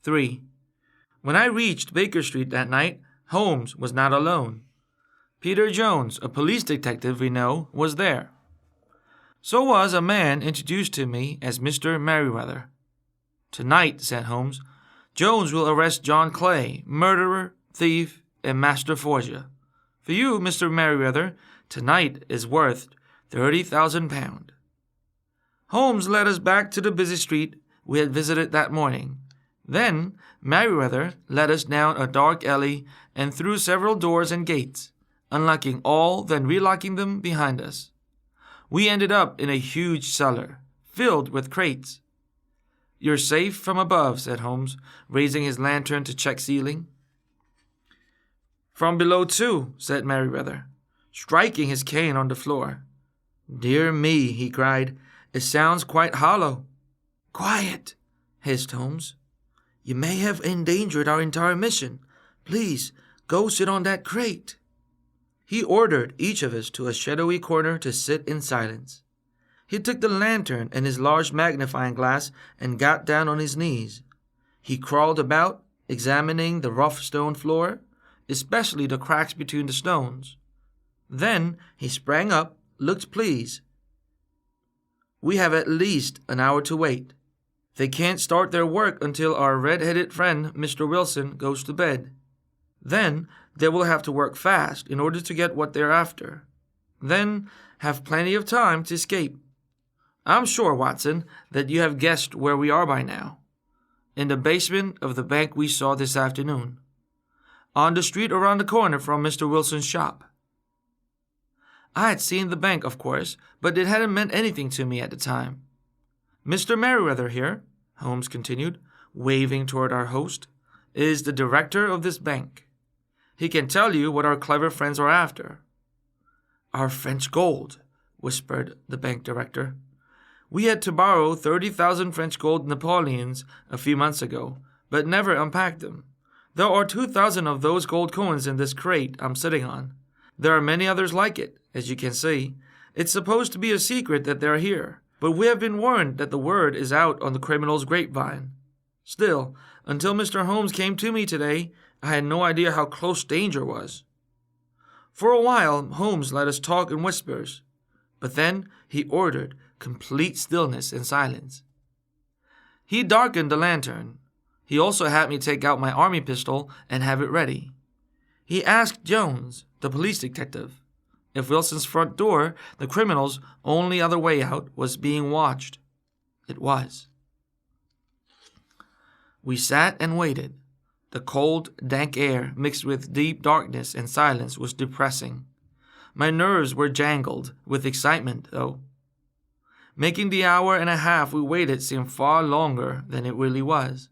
3. When I reached Baker Street that night, Holmes was not alone. Peter Jones, a police detective we know, was there. So was a man introduced to me as Mr. Merriweather. "Tonight," said Holmes, "Jones will arrest John Clay, murderer, thief, and master forger. For you, Mr. Merriweather, tonight is worth £30,000. Holmes led us back to the busy street we had visited that morning. Then Merriweather led us down a dark alley and through several doors and gates, unlocking all, then relocking them behind us. We ended up in a huge cellar, filled with crates. "You're safe from above," said Holmes, raising his lantern to check ceiling. "From below, too," said Merriweather, striking his cane on the floor. "Dear me," he cried, "it sounds quite hollow." "Quiet," hissed Holmes. "You may have endangered our entire mission. Please, go sit on that crate." He ordered each of us to a shadowy corner to sit in silence. He took the lantern and his large magnifying glass and got down on his knees. He crawled about, examining the rough stone floor, especially the cracks between the stones. Then he sprang up, looked pleased. "We have at least an hour to wait. They can't start their work until our red-headed friend, Mr. Wilson, goes to bed. Then they will have to work fast in order to get what they're after. Then have plenty of time to escape. I'm sure, Watson, that you have guessed where we are by now. In the basement of the bank we saw this afternoon. On the street around the corner from Mr. Wilson's shop." I had seen the bank, of course, but it hadn't meant anything to me at the time. "Mr. Merriweather here," Holmes continued, waving toward our host, "is the director of this bank. He can tell you what our clever friends are after." "Our French gold," whispered the bank director. "We had to borrow 30,000 French gold Napoleons a few months ago, but never unpacked them. There are 2,000 of those gold coins in this crate I'm sitting on. There are many others like it, as you can see. It's supposed to be a secret that they're here, but we have been warned that the word is out on the criminal's grapevine. Still, until Mr. Holmes came to me today, I had no idea how close danger was." For a while, Holmes let us talk in whispers, but then he ordered complete stillness and silence. He darkened the lantern. He also had me take out my army pistol and have it ready. He asked Jones, the police detective, if Wilson's front door, the criminal's only other way out, was being watched. It was. We sat and waited. The cold, dank air, mixed with deep darkness and silence, was depressing. My nerves were jangled with excitement, though. Making the hour and a half we waited seem far longer than it really was.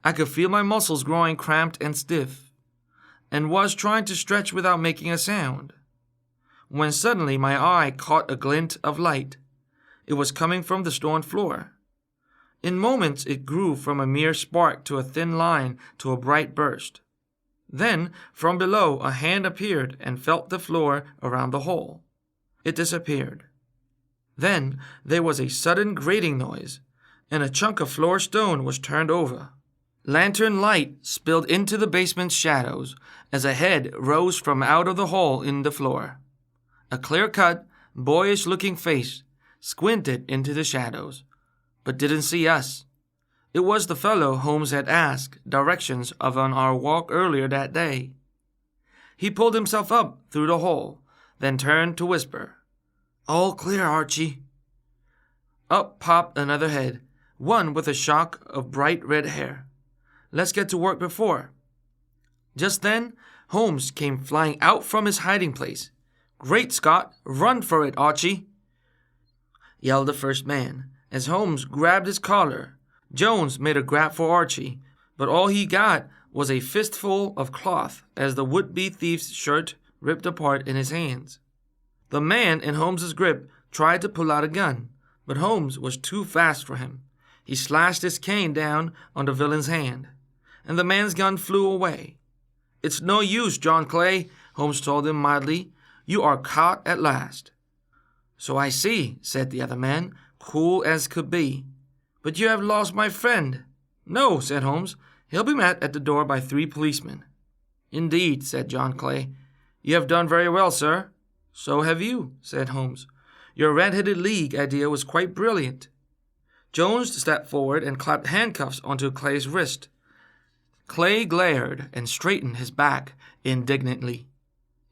I could feel my muscles growing cramped and stiff, and was trying to stretch without making a sound, when suddenly my eye caught a glint of light. It was coming from the stone floor. In moments it grew from a mere spark to a thin line to a bright burst. Then, from below, a hand appeared and felt the floor around the hole. It disappeared. Then there was a sudden grating noise, and a chunk of floor stone was turned over. Lantern light spilled into the basement's shadows as a head rose from out of the hole in the floor. A clear-cut, boyish-looking face squinted into the shadows, but didn't see us. It was the fellow Holmes had asked directions of on our walk earlier that day. He pulled himself up through the hole, then turned to whisper, "All clear, Archie." Up popped another head, one with a shock of bright red hair. "Let's get to work before." Just then, Holmes came flying out from his hiding place. "Great Scott, run for it, Archie!" yelled the first man, as Holmes grabbed his collar. Jones made a grab for Archie, but all he got was a fistful of cloth as the would-be thief's shirt ripped apart in his hands. The man in Holmes's grip tried to pull out a gun, but Holmes was too fast for him. He slashed his cane down on the villain's hand, and the man's gun flew away. "It's no use, John Clay," Holmes told him mildly. "You are caught at last." "So I see," said the other man, cool as could be. "But you have lost my friend." No, said Holmes. He'll be met at the door by 3 policemen. Indeed, said John Clay. You have done very well, sir. So have you, said Holmes. Your red-headed league idea was quite brilliant. Jones stepped forward and clapped handcuffs onto Clay's wrist. Clay glared and straightened his back indignantly.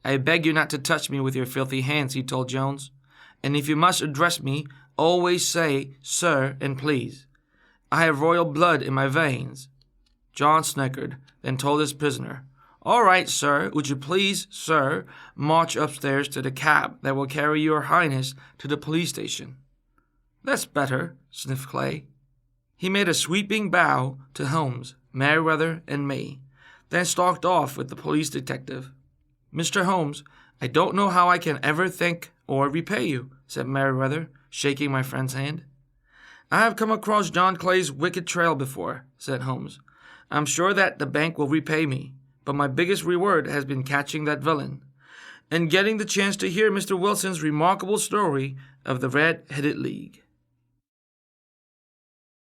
I beg you not to touch me with your filthy hands, he told Jones. And if you must address me, always say, sir, and please. I have royal blood in my veins. John snickered, then told his prisoner, All right, sir, would you please, sir, march upstairs to the cab that will carry your highness to the police station. That's better, sniffed Clay. He made a sweeping bow to Holmes, Merriweather, and me, then stalked off with the police detective. Mr. Holmes, I don't know how I can ever thank or repay you, said Merriweather, shaking my friend's hand. I have come across John Clay's wicked trail before, said Holmes. I'm sure that the bank will repay me, but my biggest reward has been catching that villain, and getting the chance to hear Mr. Wilson's remarkable story of the Red-Headed League.